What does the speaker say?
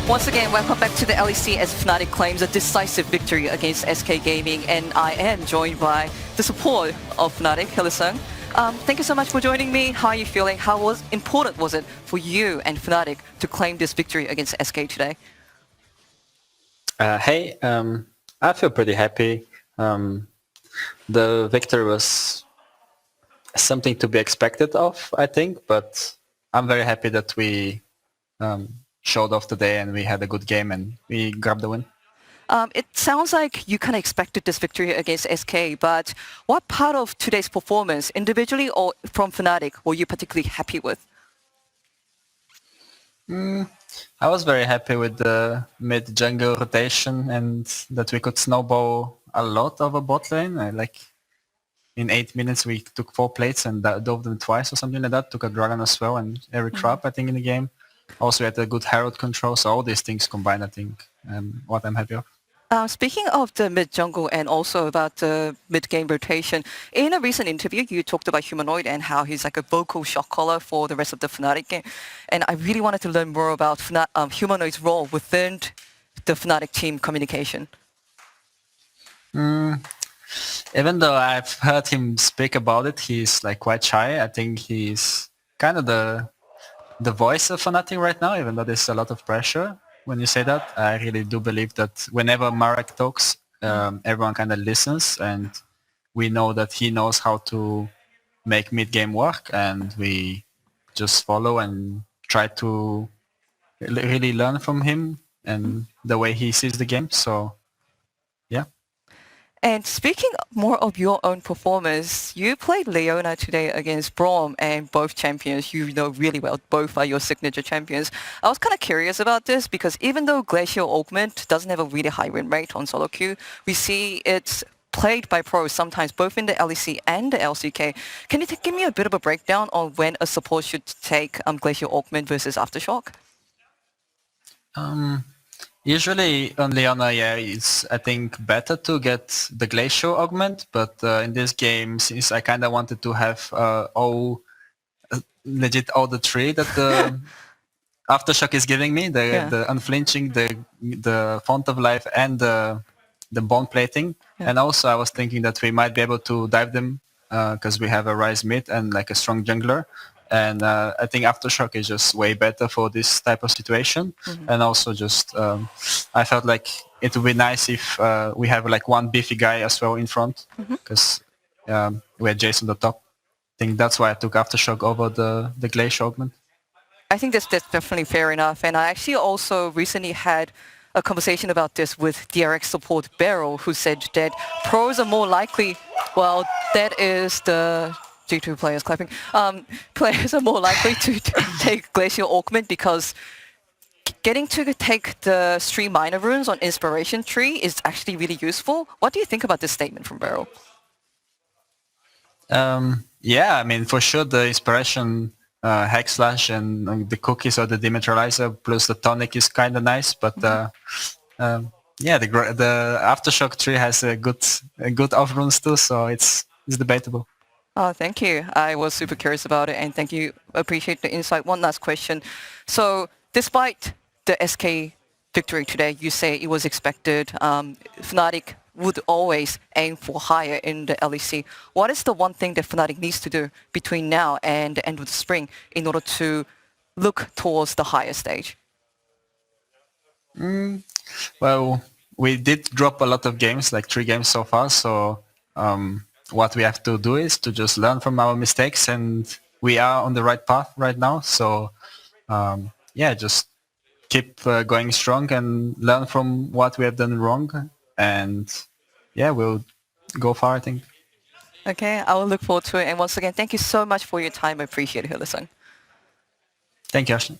Once again, welcome back to the LEC as Fnatic claims a decisive victory against SK Gaming, and I am joined by the support of Fnatic, Hylissang. Thank you so much for joining me. How are you feeling? How important was it for you and Fnatic to claim this victory against SK today? Hey, I feel pretty happy. The victory was something to be expected of, I think, but I'm very happy that we showed off today and we had a good game and we grabbed the win. It sounds like you kind of expected this victory against SK, but what part of today's performance, individually or from Fnatic, were you particularly happy with? I was very happy with the mid-jungle rotation and that we could snowball a lot over bot lane. Like in 8 minutes we took 4 plates and dove them twice or something like that. Took a dragon as well and every trap I think in the game. Also we had a good Herald control, so all these things combined I think what I'm happy of. Speaking of the mid-jungle and also about the mid-game rotation, in a recent interview you talked about Humanoid and how he's like a vocal shot caller for the rest of the Fnatic game. And I really wanted to learn more about Humanoid's role within the Fnatic team communication. Even though I've heard him speak about it, he's like quite shy. I think he's kind of the voice of Fnatic right now, even though there's a lot of pressure. When you say that, I really do believe that whenever Marek talks, everyone kind of listens, and we know that he knows how to make mid-game work, and we just follow and try to really learn from him and the way he sees the game. So, yeah. And speaking more of your own performance, you played Leona today against Braum, and both champions you know really well. Both are your signature champions. I was kind of curious about this because even though Glacial Augment doesn't have a really high win rate on solo queue, we see it's played by pros sometimes both in the LEC and the LCK. Can you give me a bit of a breakdown on when a support should take Glacial Augment versus Aftershock? Usually on Leona, yeah, it's I think better to get the Glacial Augment, but in this game, since I kind of wanted to have legit all the 3 that the Aftershock is giving me, the unflinching, the Font of Life, and the bond plating, and also I was thinking that we might be able to dive them because we have a Rise mid and like a strong jungler. And I think Aftershock is just way better for this type of situation. And also just, I felt like it would be nice if we have like one beefy guy as well in front, because we had Jace on the top. I think that's why I took Aftershock over the Glacial Augment. I think that's definitely fair enough. And I actually also recently had a conversation about this with DRX support Beryl, who said that pros are more likely, well, that is the G2 players clapping. Players are more likely to take Glacial Augment because getting to take the 3 minor runes on Inspiration Tree is actually really useful. What do you think about this statement from Beryl? Yeah, I mean, for sure the Inspiration Hack Slash and the cookies or the Dematerializer plus the tonic is kind of nice, but yeah, the Aftershock tree has a good off runes too, so it's debatable. Oh, thank you. I was super curious about it, and thank you. Appreciate the insight. One last question. So, despite the SK victory today, you say it was expected. Fnatic would always aim for higher in the LEC. What is the one thing that Fnatic needs to do between now and the end of the spring in order to look towards the higher stage? Well, we did drop a lot of games, like 3 games so far, so what we have to do is to just learn from our mistakes, and we are on the right path right now. So yeah, just keep going strong and learn from what we have done wrong, and yeah, we'll go far, I think. Okay, I will look forward to it. And once again, thank you so much for your time. I appreciate it, Hylissang. Thank you, Ashley.